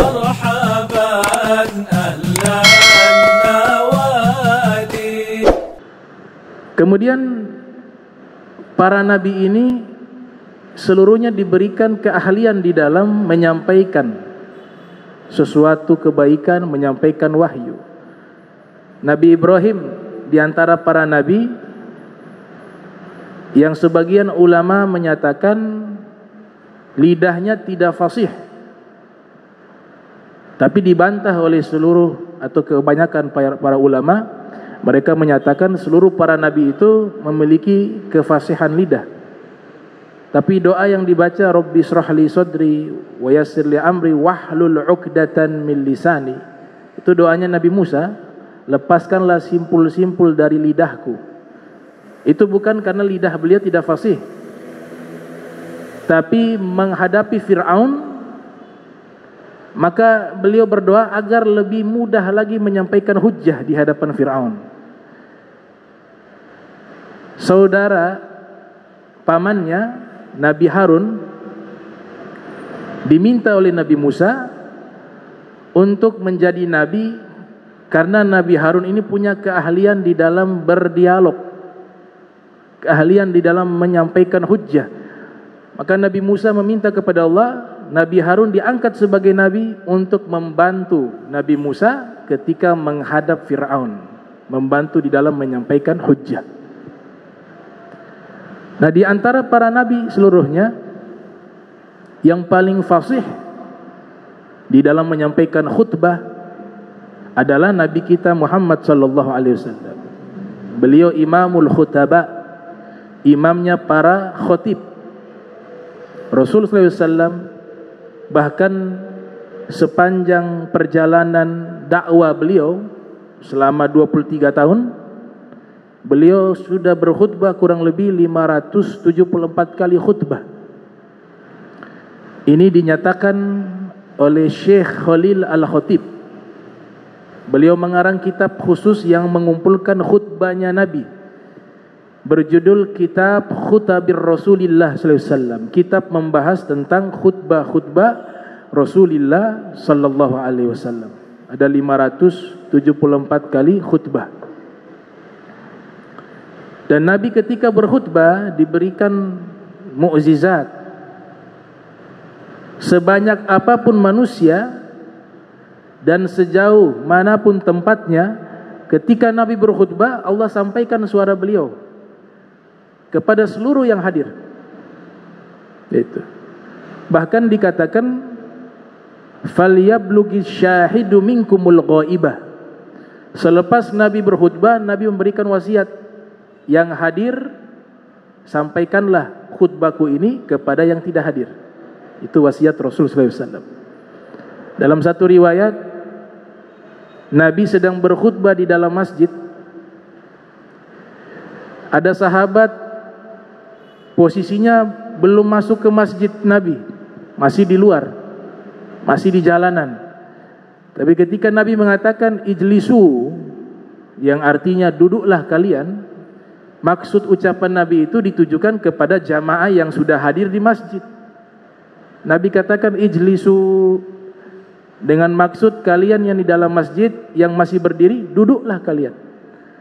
مرحبا أهلا النوادي. Kemudian para nabi ini seluruhnya diberikan keahlian di dalam menyampaikan sesuatu kebaikan, menyampaikan wahyu. Nabi Ibrahim di antara para nabi yang sebagian ulama menyatakan lidahnya tidak fasih, tapi dibantah oleh seluruh atau kebanyakan para ulama. Mereka menyatakan seluruh para nabi itu memiliki kefasihan lidah. Tapi doa yang dibaca Rabbi shrah li sadri wa yassir li amri wahlul 'uqdatan min lisani, itu doanya Nabi Musa, lepaskanlah simpul-simpul dari lidahku. Itu bukan karena lidah beliau tidak fasih, tapi menghadapi Fir'aun, maka beliau berdoa agar lebih mudah lagi menyampaikan hujjah di hadapan Fir'aun. Saudara pamannya Nabi Harun diminta oleh Nabi Musa untuk menjadi nabi karena Nabi Harun ini punya keahlian di dalam berdialog, keahlian di dalam menyampaikan hujjah. Maka Nabi Musa meminta kepada Allah, Nabi Harun diangkat sebagai nabi untuk membantu Nabi Musa ketika menghadap Fir'aun, membantu di dalam menyampaikan hujjah. Nah, di antara para nabi seluruhnya yang paling fasih di dalam menyampaikan khutbah adalah Nabi kita Muhammad sallallahu alaihi wasallam. Beliau imamul khutaba, imamnya para khotib. Rasul sallallahu alaihi wasallam bahkan sepanjang perjalanan dakwah beliau selama 23 tahun, beliau sudah berkhutbah kurang lebih 574 kali khutbah. Ini dinyatakan oleh Syekh Khalil Al-Khatib. Beliau mengarang kitab khusus yang mengumpulkan khutbahnya Nabi, berjudul Kitab Khutabir Rasulillah sallallahu alaihi wasallam. Kitab membahas tentang khutbah-khutbah Rasulullah sallallahu alaihi wasallam. Ada 574 kali khutbah. Dan Nabi ketika berkhutbah diberikan mukjizat. Sebanyak apapun manusia dan sejauh manapun tempatnya, ketika Nabi berkhutbah, Allah sampaikan suara beliau kepada seluruh yang hadir. Itu. Bahkan dikatakan falyablughi syahidu minkumul ghaibah. Selepas Nabi berkhutbah, Nabi memberikan wasiat, yang hadir sampaikanlah khutbahku ini kepada yang tidak hadir. Itu wasiat Rasul sallallahu alaihi wasallam. Dalam satu riwayat, Nabi sedang berkhutbah di dalam masjid. Ada sahabat posisinya belum masuk ke masjid Nabi, masih di luar, masih di jalanan. Tapi ketika Nabi mengatakan ijlisu, yang artinya duduklah kalian, maksud ucapan Nabi itu ditujukan kepada jamaah yang sudah hadir di masjid. Nabi katakan ijlisu dengan maksud kalian yang di dalam masjid yang masih berdiri, duduklah kalian.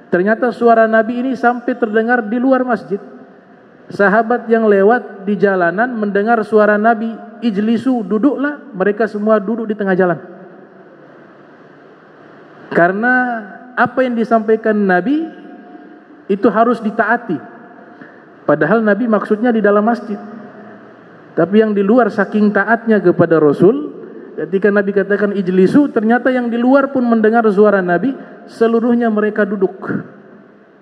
Ternyata suara Nabi ini sampai terdengar di luar masjid. Sahabat yang lewat di jalanan mendengar suara Nabi ijlisu, duduklah, mereka semua duduk di tengah jalan. Karena apa yang disampaikan Nabi itu harus ditaati. Padahal Nabi maksudnya di dalam masjid. Tapi yang di luar saking taatnya kepada Rasul, ketika Nabi katakan ijlisu, ternyata yang di luar pun mendengar suara Nabi, seluruhnya mereka duduk.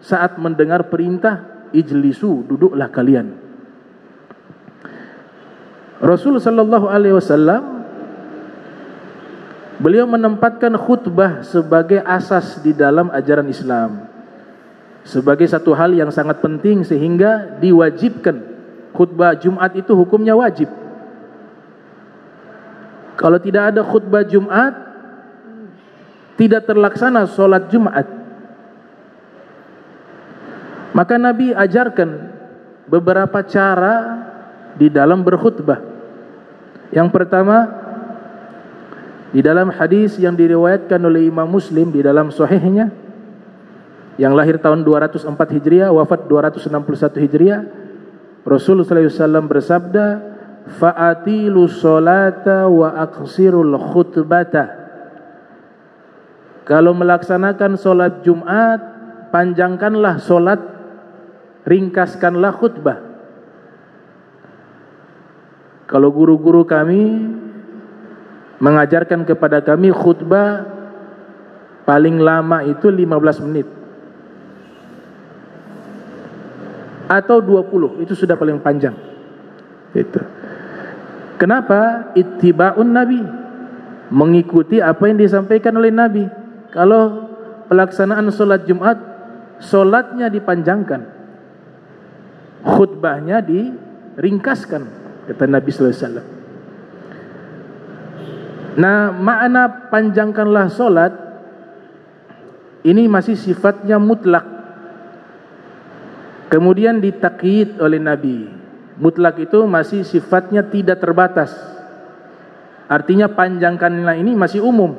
Saat mendengar perintah ijlisu, duduklah kalian. Rasul sallallahu alaihi wasallam beliau menempatkan khutbah sebagai asas di dalam ajaran Islam, sebagai satu hal yang sangat penting sehingga diwajibkan. Khutbah Jumat itu hukumnya wajib. Kalau tidak ada khutbah Jumat, tidak terlaksana sholat Jumat. Maka Nabi ajarkan beberapa cara di dalam berkhutbah. Yang pertama, Di dalam hadis yang diriwayatkan oleh Imam Muslim di dalam sahihnya, yang lahir tahun 204 Hijriah, wafat 261 Hijriah, Rasulullah SAW bersabda, "Fa'atilu sholata wa aqsirul khutbata." Kalau melaksanakan solat Jumat, panjangkanlah solat, ringkaskanlah khutbah. Kalau guru-guru kami mengajarkan kepada kami, khutbah paling lama itu 15 menit atau 20, itu sudah paling panjang. Itu. Kenapa? Ittiba'un Nabi, mengikuti apa yang disampaikan oleh Nabi. Kalau pelaksanaan solat Jumat, solatnya dipanjangkan, khutbahnya diringkaskan, kata Nabi sallallahu alaihi wasallam. Nah, makna panjangkanlah solat ini masih sifatnya mutlak, kemudian ditakyid oleh Nabi. Mutlak itu masih sifatnya tidak terbatas, artinya panjangkanlah ini masih umum.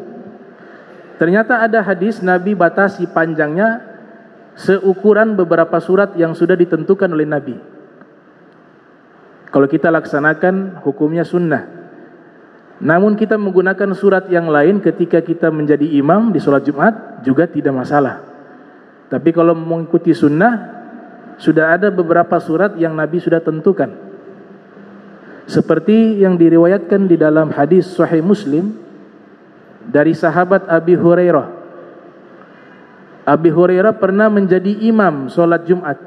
Ternyata ada hadis Nabi batasi panjangnya seukuran beberapa surat yang sudah ditentukan oleh Nabi. Kalau kita laksanakan, hukumnya sunnah. Namun kita menggunakan surat yang lain ketika kita menjadi imam di sholat Jumat juga tidak masalah. Tapi kalau mengikuti sunnah, sudah ada beberapa surat yang Nabi sudah tentukan. Seperti yang diriwayatkan di dalam hadis Sahih Muslim dari sahabat Abi Hurairah. Abi Hurairah pernah menjadi imam sholat Jumat.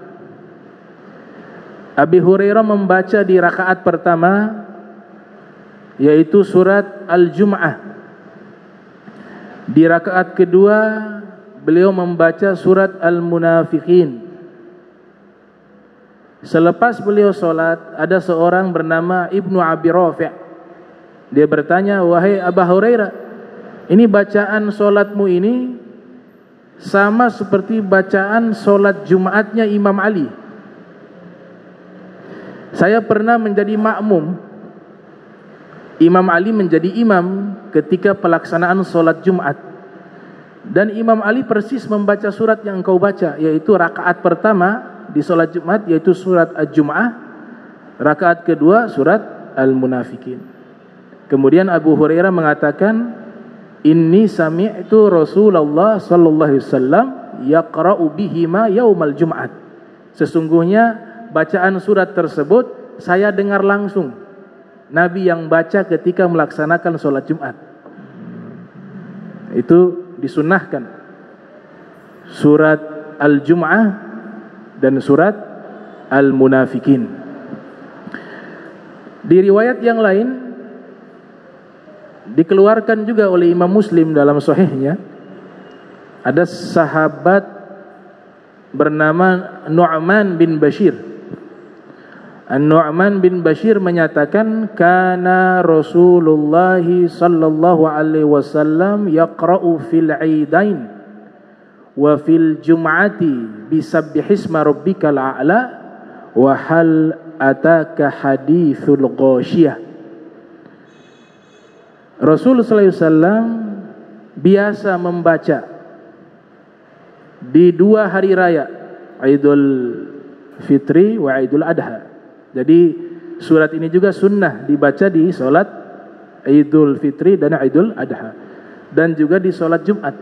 Abi Hurairah membaca di rakaat pertama yaitu surat Al-Jum'ah. Di rakaat kedua beliau membaca surat Al-Munafiqin. Selepas beliau solat, ada seorang bernama Ibnu Abi Rafi'. Dia bertanya, "Wahai Abu Hurairah, ini bacaan solatmu ini sama seperti bacaan solat Jumatnya Imam Ali. Saya pernah menjadi makmum, Imam Ali menjadi imam ketika pelaksanaan solat Jumat, dan Imam Ali persis membaca surat yang engkau baca, yaitu rakaat pertama di solat Jumat yaitu surat Al-Jum'ah, rakaat kedua surat Al-Munafiqin." Kemudian Abu Hurairah mengatakan, "Inni sami'tu Rasulullah sallallahu alaihi wasallam yaqra'u bihima yaumal Jum'at." Sesungguhnya bacaan surat tersebut saya dengar langsung Nabi yang baca ketika melaksanakan sholat Jumat. Itu disunnahkan surat Al-Jum'ah dan surat Al-Munafiqin. Di riwayat yang lain dikeluarkan juga oleh Imam Muslim dalam sahihnya, ada sahabat bernama Nu'man bin Bashir. An-Nu'man bin Bashir menyatakan, "Kana Rasulullah sallallahu alaihi wasallam yaqra'u fil 'idain wa fil jum'ati bisabbihisma rabbikal a'la wa hal ataka hadithul ghasyiyah." Rasul sallallahu alaihi wasallam biasa membaca di dua hari raya, Idul Fitri wa Idul Adha. Jadi surat ini juga sunnah dibaca di solat Idul Fitri dan Idul Adha, dan juga di solat Jumat.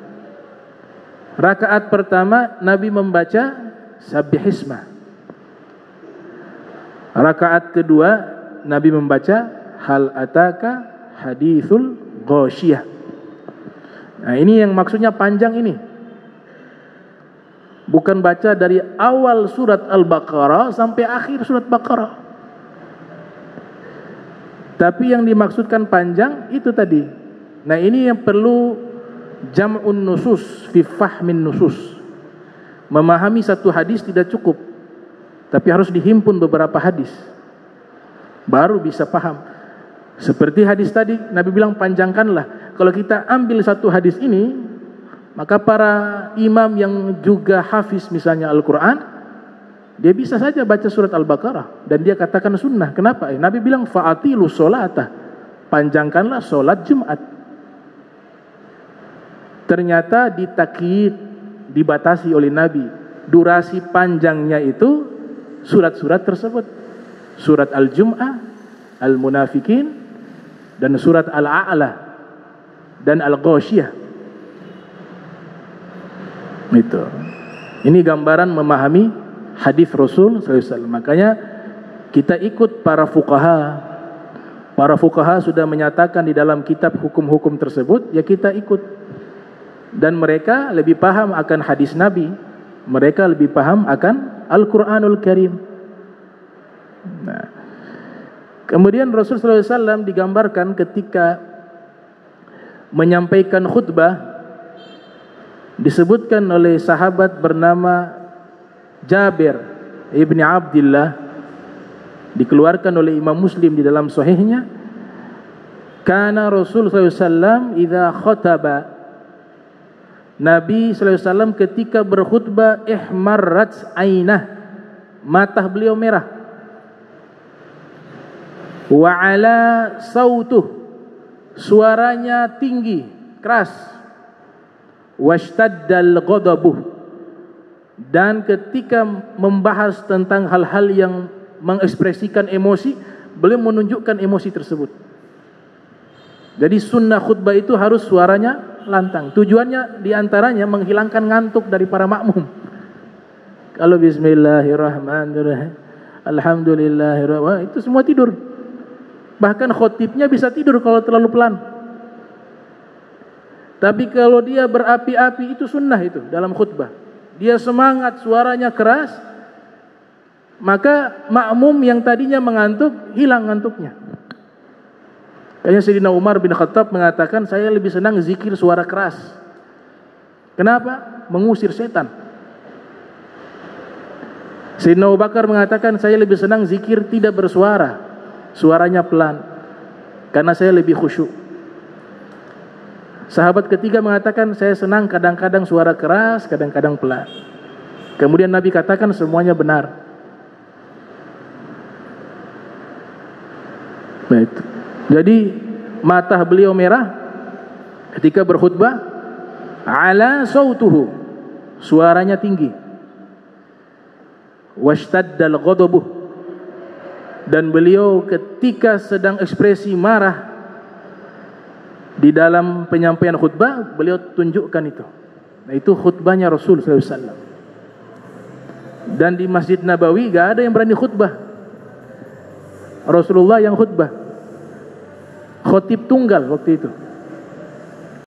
Rakaat pertama Nabi membaca Sabbihisma. Rakaat kedua Nabi membaca Hal ataka hadithul ghasyiyah. Nah, ini yang maksudnya panjang ini. Bukan baca dari awal surat Al-Baqarah sampai akhir surat Baqarah. Tapi yang dimaksudkan panjang itu tadi. Nah, ini yang perlu jam'un nusus fi fahmin nusus. Memahami satu hadis tidak cukup, tapi harus dihimpun beberapa hadis baru bisa paham. Seperti hadis tadi, Nabi bilang panjangkanlah. Kalau kita ambil satu hadis ini, maka para imam yang juga hafiz misalnya Al-Quran, dia bisa saja baca surat Al-Baqarah dan dia katakan sunnah. Kenapa? Nabi bilang fa'atilu sholata, panjangkanlah sholat Jumat. ternyata ditakyid, dibatasi oleh Nabi. Durasi panjangnya itu surat-surat tersebut. Surat Al-Jum'ah, Al-Munafikin, dan surat Al-A'la dan Al-Ghasyiyah. Itu. Ini gambaran memahami hadis Rasul sallallahu alaihi wasallam. Makanya kita ikut para fuqaha. Para fuqaha sudah menyatakan di dalam kitab hukum-hukum tersebut, ya kita ikut. Dan mereka lebih paham akan hadis Nabi. Mereka lebih paham akan Al-Quranul Karim. Nah, kemudian Rasul sallallahu alaihi wasallam digambarkan ketika menyampaikan khutbah, disebutkan oleh sahabat bernama Jabir ibni Abdillah, dikeluarkan oleh Imam Muslim di dalam sahihnya, kana Rasul sallallahu alaihi wasallam idza khataba, Nabi sallallahu alaihi wasallam ketika berkhutbah, ihmarrat ainah, mata beliau merah, wa ala sautuh, suaranya tinggi, keras, washtaddal ghadabuh, dan ketika membahas tentang hal-hal yang mengekspresikan emosi, beliau menunjukkan emosi tersebut. Jadi sunnah khutbah itu harus suaranya lantang. Tujuannya diantaranya menghilangkan ngantuk dari para makmum. Kalau bismillahirrahmanirrahim, alhamdulillahirrahmanirrahim, itu semua tidur. Bahkan khotibnya bisa tidur kalau terlalu pelan. Tapi kalau dia berapi-api, itu sunnah itu dalam khutbah. Dia semangat, suaranya keras, maka makmum yang tadinya mengantuk, hilang ngantuknya. Kayaknya Sayyidina Umar bin Khattab mengatakan, saya lebih senang zikir suara keras. Kenapa? Mengusir setan. Sayyidina Abu Bakar mengatakan, saya lebih senang zikir tidak bersuara, suaranya pelan, karena saya lebih khusyuk. Sahabat ketiga mengatakan, saya senang kadang-kadang suara keras, kadang-kadang pelan. Kemudian Nabi katakan semuanya benar. Baik. Jadi mata beliau merah ketika berkhutbah, ala sautuhu, suaranya tinggi, washtaddal ghadabuh, dan beliau ketika sedang ekspresi marah di dalam penyampaian khutbah, beliau tunjukkan itu. Nah, itu khutbahnya Rasul sallallahu alaihi wasallam. Dan di Masjid Nabawi gak ada yang berani khutbah. Rasulullah yang khutbah. Khotib tunggal waktu itu.